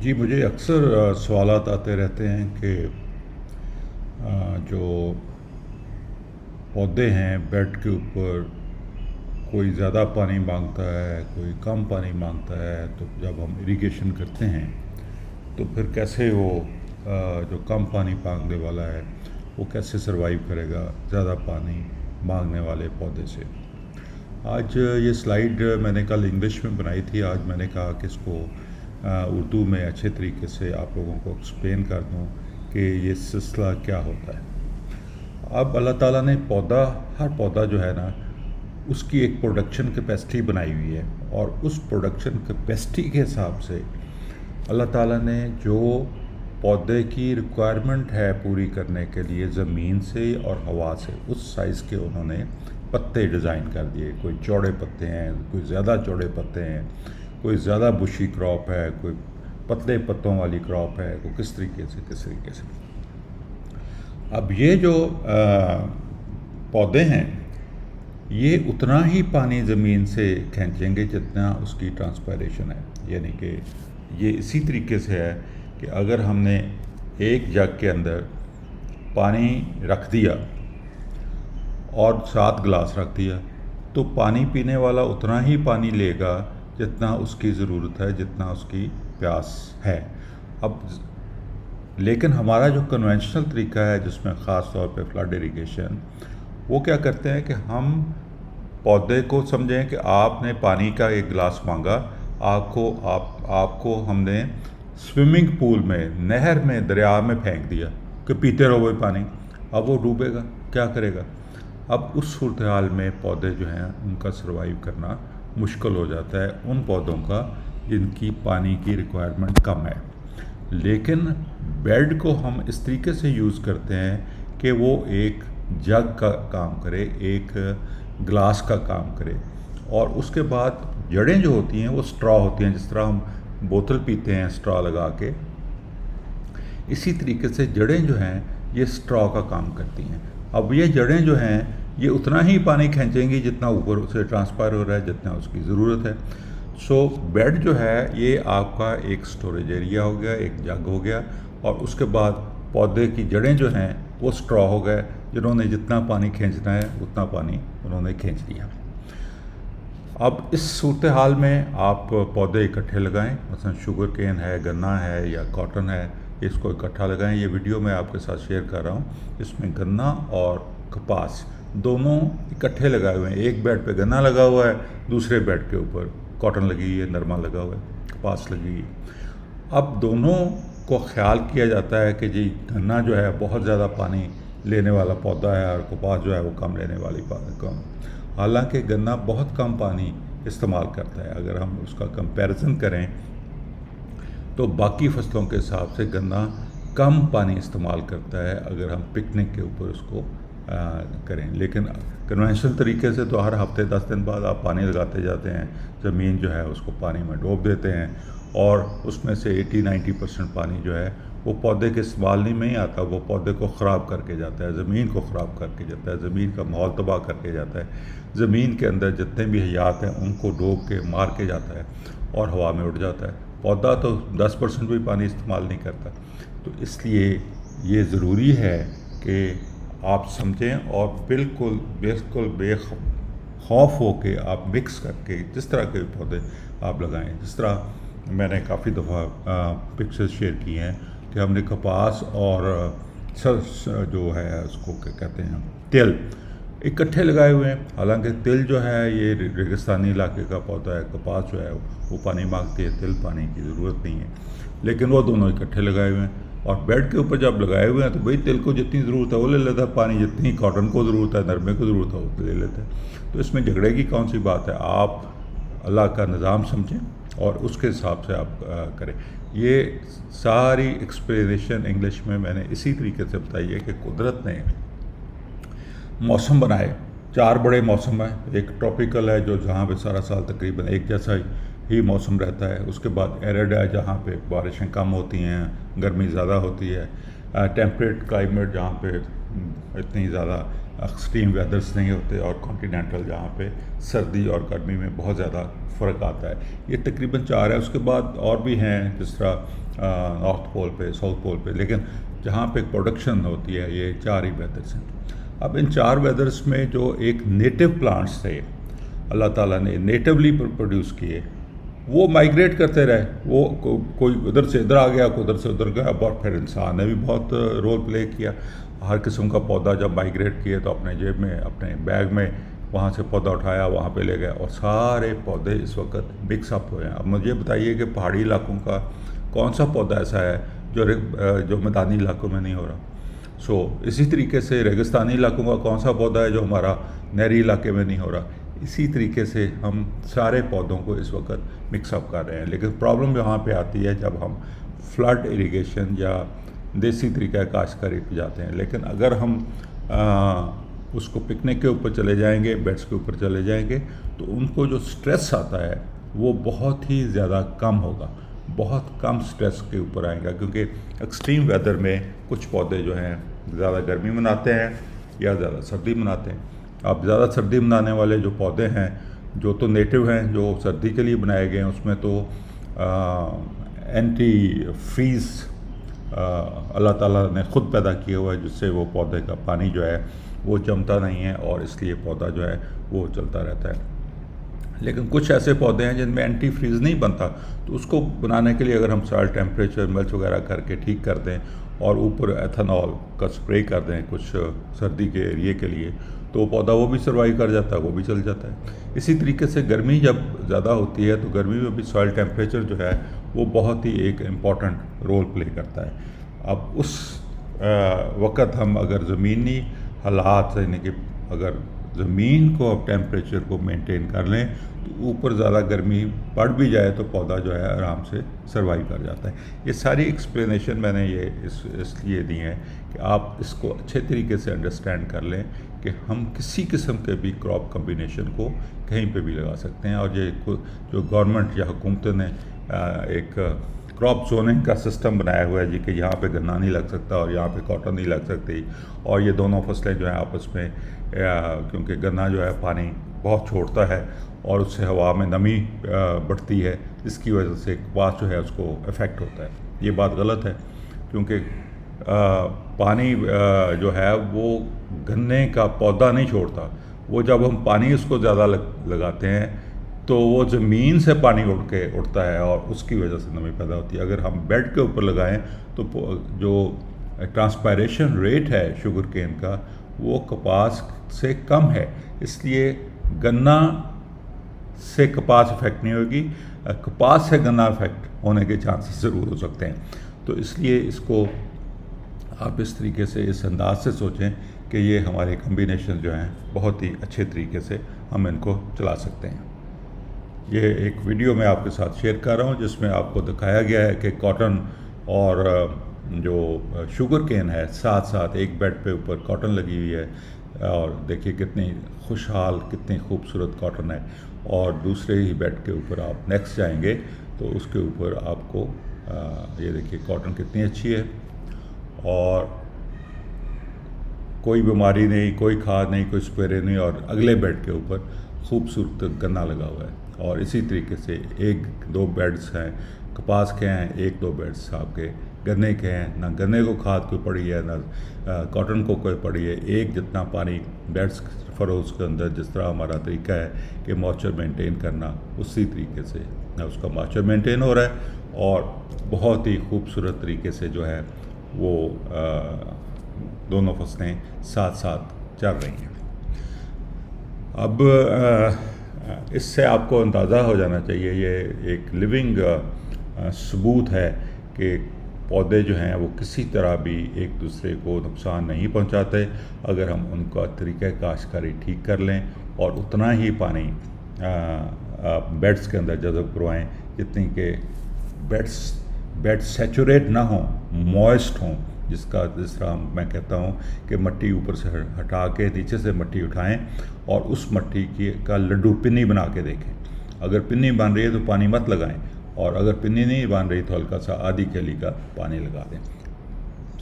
जी, मुझे अक्सर सवालात आते रहते हैं कि जो पौधे हैं बेड के ऊपर, कोई ज़्यादा पानी मांगता है, कोई कम पानी मांगता है। तो जब हम इरिगेशन करते हैं तो फिर कैसे वो जो कम पानी मांगने वाला है वो कैसे सरवाइव करेगा ज़्यादा पानी मांगने वाले पौधे से। आज ये स्लाइड मैंने कल इंग्लिश में बनाई थी, आज मैंने कहा कि इसको उर्दू में अच्छे तरीके से आप लोगों को एक्सप्लेन कर दूं कि ये सिलसिला क्या होता है। अब अल्लाह ताला ने हर पौधा जो है ना, उसकी एक प्रोडक्शन कैपेसिटी बनाई हुई है, और उस प्रोडक्शन कैपेसिटी के हिसाब से अल्लाह ताला ने जो पौधे की रिक्वायरमेंट है पूरी करने के लिए ज़मीन से और हवा से, उस साइज़ के उन्होंने पत्ते डिज़ाइन कर दिए। कोई चौड़े पत्ते हैं, कोई ज़्यादा चौड़े पत्ते हैं, कोई ज़्यादा बुशी क्रॉप है, कोई पतले पत्तों वाली क्रॉप है, कोई किस तरीके से। अब ये जो पौधे हैं, ये उतना ही पानी ज़मीन से खींचेंगे जितना उसकी ट्रांसपायरेशन है। यानी कि ये इसी तरीके से है कि अगर हमने एक जग के अंदर पानी रख दिया और 7 गिलास रख दिया, तो पानी पीने वाला उतना ही पानी लेगा जितना उसकी ज़रूरत है, जितना उसकी प्यास है। अब लेकिन हमारा जो कन्वेंशनल तरीका है, जिसमें ख़ास तौर पे फ्लड इरिगेशन, वो क्या करते हैं कि हम पौधे को समझें कि आपने पानी का एक गिलास मांगा, आपको हमने स्विमिंग पूल में, नहर में, दरिया में फेंक दिया कि पीते रहो वही पानी। अब वो डूबेगा, क्या करेगा? अब उस सूरत हाल में पौधे जो हैं उनका सर्वाइव करना मुश्किल हो जाता है, उन पौधों का जिनकी पानी की रिक्वायरमेंट कम है। लेकिन बेड को हम इस तरीके से यूज़ करते हैं कि वो एक जग का काम करे, एक गिलास का काम करे, और उसके बाद जड़ें जो होती हैं वो स्ट्रॉ होती हैं। जिस तरह हम बोतल पीते हैं स्ट्रॉ लगा के, इसी तरीके से जड़ें जो हैं ये स्ट्रॉ का काम करती हैं। अब ये जड़ें जो हैं ये उतना ही पानी खींचेंगी जितना ऊपर से ट्रांसफर हो रहा है, जितना उसकी ज़रूरत है। सो बेड जो है ये आपका एक स्टोरेज एरिया हो गया, एक जग हो गया, और उसके बाद पौधे की जड़ें जो हैं वो स्ट्रॉ हो गए, जिन्होंने जितना पानी खींचना है उतना पानी उन्होंने खींच लिया। अब इस सूरत हाल में आप पौधे इकट्ठे लगाएं, मसलन शुगर केन है, गन्ना है या कॉटन है, इसको इकट्ठा लगाएं। ये वीडियो मैं आपके साथ शेयर कर रहा हूँ। इसमें गन्ना और कपास दोनों इकट्ठे लगाए हुए हैं। एक बेड पे गन्ना लगा हुआ है, दूसरे बेड के ऊपर कॉटन लगी हुई है, नरमा लगा हुआ है, कपास लगी हुई है। अब दोनों को ख्याल किया जाता है कि जी गन्ना जो है बहुत ज़्यादा पानी लेने वाला पौधा है, और कपास जो है वो कम लेने वाली कम। हालांकि गन्ना बहुत कम पानी इस्तेमाल करता है। अगर हम उसका कंपैरिजन करें तो बाकी फसलों के हिसाब से गन्ना कम पानी इस्तेमाल करता है अगर हम पिकनिक के ऊपर उसको करें। लेकिन कन्वेंशनल तरीके से तो हर हफ्ते 10 दिन बाद आप पानी लगाते जाते हैं, ज़मीन जो है उसको पानी में डूब देते हैं, और उसमें से 80-90% पानी जो है वो पौधे के इस्तेमाल में ही आता, वो पौधे को ख़राब करके जाता है, ज़मीन को ख़राब करके जाता है, ज़मीन का माहौल तबाह करके जाता है, ज़मीन के अंदर जितने भी हयात हैं उनको डूब के मार के जाता है और हवा में उड़ जाता है। पौधा तो 10% भी पानी इस्तेमाल नहीं करता। तो इसलिए ये ज़रूरी है कि आप समझें और बिल्कुल बिल्कुल बेखौफ हो के आप मिक्स करके जिस तरह के पौधे आप लगाएं। जिस तरह मैंने काफ़ी दफ़ा पिक्चर्स शेयर की हैं कि हमने कपास और जो है उसको क्या कहते हैं, तिल इकट्ठे लगाए हुए हैं। हालांकि तिल जो है ये रेगिस्तानी इलाके का पौधा है, कपास जो है वो पानी मांगती है, तिल पानी की ज़रूरत नहीं है, लेकिन वो दोनों इकट्ठे लगाए हुए हैं। और बेड के ऊपर जब लगाए हुए हैं तो भाई तिल को जितनी ज़रूरत है वो ले लेता है पानी, जितनी कॉटन को ज़रूरत है, नरमे को ज़रूरत है वो ले लेते हैं। तो इसमें झगड़े की कौन सी बात है? आप अल्लाह का निज़ाम समझें और उसके हिसाब से आप करें। ये सारी एक्सप्लेनेशन इंग्लिश में मैंने इसी तरीके से बताई है कि कुदरत ने मौसम बनाए, 4 बड़े मौसम हैं। एक ट्रॉपिकल है जो जहाँ पे सारा साल तकरीबन एक जैसा ही मौसम रहता है। उसके बाद एरिड है जहाँ पे बारिशें कम होती हैं, गर्मी ज़्यादा होती है। टेम्परेट क्लाइमेट जहाँ पे इतनी ज़्यादा एक्सट्रीम वेदर्स नहीं होते, और कॉन्टिनेंटल जहाँ पे सर्दी और गर्मी में बहुत ज़्यादा फ़र्क आता है। ये तकरीबन 4 है। उसके बाद और भी हैं, जिस तरह नॉर्थ पोल पे, साउथ पोल पे, लेकिन जहाँ पे प्रोडक्शन होती है ये 4 ही वेदर्स हैं। अब इन 4 वेदर्स में जो एक नेटिव प्लांट्स थे अल्लाह ताला ने नेटिवली प्रोड्यूस किए, वो माइग्रेट करते रहे। वो कोई उधर से इधर आ गया, कोई उधर से उधर गया, और फिर इंसान ने भी बहुत रोल प्ले किया। हर किस्म का पौधा जब माइग्रेट किए तो अपने जेब में, अपने बैग में वहाँ से पौधा उठाया, वहाँ पे ले गए, और सारे पौधे इस वक्त मिक्सअप हुए हैं। अब मुझे बताइए कि पहाड़ी इलाकों का कौन सा पौधा ऐसा है जो मैदानी इलाकों में नहीं हो रहा। इसी तरीके से रेगिस्तानी इलाकों का कौन सा पौधा है जो हमारा नहरी इलाके में नहीं हो रहा। इसी तरीके से हम सारे पौधों को इस वक्त मिक्सअप कर रहे हैं। लेकिन प्रॉब्लम यहाँ पे आती है जब हम फ्लड इरिगेशन या देसी तरीका काश्तकारी पे जाते हैं। लेकिन अगर हम उसको पिकनिक के ऊपर चले जाएंगे, बेड्स के ऊपर चले जाएंगे, तो उनको जो स्ट्रेस आता है वो बहुत ही ज़्यादा कम होगा, बहुत कम स्ट्रेस के ऊपर आएगा। क्योंकि एक्सट्रीम वेदर में कुछ पौधे जो हैं ज़्यादा गर्मी मनाते हैं या ज़्यादा सर्दी मनाते हैं। अब ज़्यादा सर्दी मनाने वाले जो पौधे हैं, जो तो नेटिव हैं, जो सर्दी के लिए बनाए गए हैं, उसमें तो एंटी फ्रीज़ अल्लाह ताला ने ख़ुद पैदा किया हुआ है, जिससे वो पौधे का पानी जो है वो जमता नहीं है, और इसलिए पौधा जो है वो चलता रहता है। लेकिन कुछ ऐसे पौधे हैं जिनमें एंटी फ्रीज़ नहीं बनता, तो उसको बनाने के लिए अगर हम सॉइल टेम्परेचर मल्च वगैरह करके ठीक कर दें और ऊपर एथेनॉल का स्प्रे कर दें कुछ सर्दी के एरिए के लिए, तो वो पौधा वो भी सर्वाइव कर जाता है, वो भी चल जाता है। इसी तरीके से गर्मी जब ज़्यादा होती है तो गर्मी में भी सॉइल टेम्परेचर जो है वो बहुत ही एक इम्पॉर्टेंट रोल प्ले करता है। अब उस वक़्त हम अगर ज़मीनी हालात, यानी कि अगर ज़मीन को अब टेम्परेचर को मेंटेन कर लें, तो ऊपर ज़्यादा गर्मी पड़ भी जाए तो पौधा जो है आराम से सर्वाइव कर जाता है। ये सारी एक्सप्लेनेशन मैंने ये इसलिए दी है कि आप इसको अच्छे तरीके से अंडरस्टैंड कर लें कि हम किसी किस्म के भी क्रॉप कम्बिनेशन को कहीं पे भी लगा सकते हैं। और ये जो गवर्नमेंट या हुकूमत ने एक क्रॉप जोनिंग का सिस्टम बनाया हुआ है जी, कि यहाँ पे गन्ना नहीं लग सकता और यहाँ पे कॉटन नहीं लग सकती, और ये दोनों फसलें जो हैं आपस में, क्योंकि गन्ना जो है पानी बहुत छोड़ता है और उससे हवा में नमी बढ़ती है, इसकी वजह से कपास जो है उसको इफ़ेक्ट होता है। ये बात गलत है, क्योंकि पानी जो है वो गन्ने का पौधा नहीं छोड़ता। वो जब हम पानी उसको ज़्यादा लगाते हैं तो वो ज़मीन से पानी उठता है और उसकी वजह से नमी पैदा होती है। अगर हम बेड के ऊपर लगाएं तो जो ट्रांसपायरेशन रेट है शुगर केन का वो कपास से कम है, इसलिए गन्ना से कपास इफेक्ट नहीं होगी, कपास से गन्ना इफेक्ट होने के चांसेस ज़रूर हो सकते हैं। तो इसलिए इसको आप इस तरीके से, इस अंदाज से सोचें कि ये हमारे कम्बिनेशन जो हैं बहुत ही अच्छे तरीके से हम इनको चला सकते हैं। ये एक वीडियो मैं आपके साथ शेयर कर रहा हूँ जिसमें आपको दिखाया गया है कि कॉटन और जो शुगर केन है, साथ साथ एक बेड पे ऊपर कॉटन लगी हुई है, और देखिए कितनी खुशहाल, कितनी खूबसूरत कॉटन है। और दूसरे ही बेड के ऊपर आप नेक्स्ट जाएंगे तो उसके ऊपर आपको ये देखिए कॉटन कितनी अच्छी है, और कोई बीमारी नहीं, कोई खाद नहीं, कोई स्प्रे नहीं, और अगले बेड के ऊपर खूबसूरत गन्ना लगा हुआ है। और इसी तरीके से 1-2 बेड्स हैं कपास के हैं, 1-2 बेड्स आपके गन्ने के हैं। ना गन्ने को खाद कोई पड़ी है, ना कॉटन को कोई पड़ी है। एक जितना पानी बेड्स फरोज के अंदर, जिस तरह हमारा तरीका है कि मॉइस्चर मेंटेन करना, उसी तरीके से उसका मॉइस्चर मेंटेन हो रहा है और बहुत ही खूबसूरत तरीके से जो है वो दोनों फसलें साथ साथ चल रही हैं। अब इससे आपको अंदाज़ा हो जाना चाहिए, ये एक लिविंग सबूत है कि पौधे जो हैं वो किसी तरह भी एक दूसरे को नुकसान नहीं पहुंचाते अगर हम उनका तरीक़ा काश्तकारी ठीक कर लें और उतना ही पानी बेड्स के अंदर जज़ब करवाएं जितनी के बेड सैचुरेट ना हों, मॉइस्ट हों, जिस तरह मैं कहता हूँ कि मिट्टी ऊपर से हटा के नीचे से मिट्टी उठाएं और उस मिट्टी का लड्डू पिन्नी बना के देखें। अगर पिन्नी बन रही है तो पानी मत लगाएं, और अगर पिन्नी नहीं बन रही तो हल्का सा आधी केली का पानी लगा दें।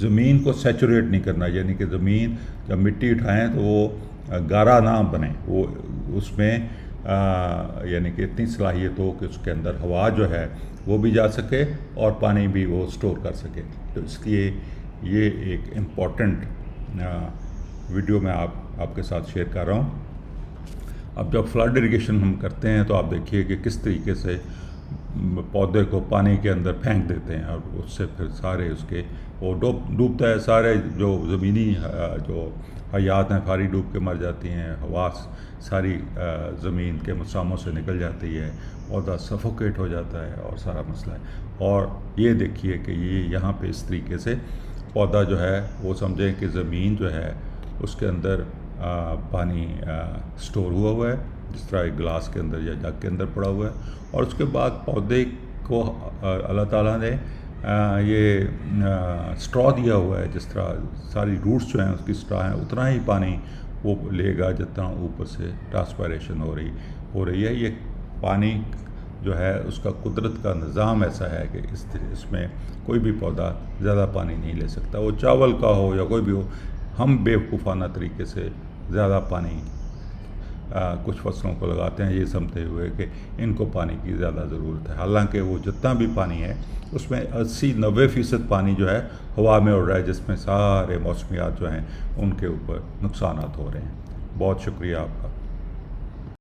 ज़मीन को सैचुरेट नहीं करना, यानी कि ज़मीन जब मिट्टी उठाएं तो वो गारा ना बने, वो उसमें यानी कि इतनी सलाहियत हो कि उसके अंदर हवा जो है वो भी जा सके और पानी भी वो स्टोर कर सके। तो इसलिए ये एक इम्पॉर्टेंट वीडियो मैं आपके साथ शेयर कर रहा हूँ। अब जब फ्लड इरिगेशन हम करते हैं तो आप देखिए कि किस तरीके से पौधे को पानी के अंदर फेंक देते हैं और उससे फिर सारे उसके वो डूबता है, सारे जो ज़मीनी जो हयात हैं सारी डूब के मर जाती हैं, हवा सारी ज़मीन के मसामों से निकल जाती है, पौधा सफोकेट हो जाता है और सारा मसला है। और ये देखिए कि ये यहाँ पे इस तरीके से पौधा जो है वो समझें कि ज़मीन जो है उसके अंदर पानी स्टोर हुआ है, जिस तरह एक गिलास के अंदर या जग के अंदर पड़ा हुआ है। और उसके बाद पौधे को अल्लाह ताला ने ये स्ट्रॉ दिया हुआ है, जिस तरह सारी रूट्स जो हैं उसकी स्ट्रॉ हैं, उतना ही पानी वो लेगा जितना ऊपर से ट्रांसपायरेशन हो रही है। ये पानी जो है उसका कुदरत का निज़ाम ऐसा है कि इसमें कोई भी पौधा ज़्यादा पानी नहीं ले सकता, वो चावल का हो या कोई भी हो। हम बेवकूफ़ाना तरीके से ज़्यादा पानी कुछ फसलों को लगाते हैं ये समझते हुए कि इनको पानी की ज़्यादा ज़रूरत है, हालांकि वो जितना भी पानी है उसमें 80-90% पानी जो है हवा में उड़ रहा है, जिसमें सारे मौसमियात जो हैं उनके ऊपर नुकसानात हो रहे हैं। बहुत शुक्रिया आपका।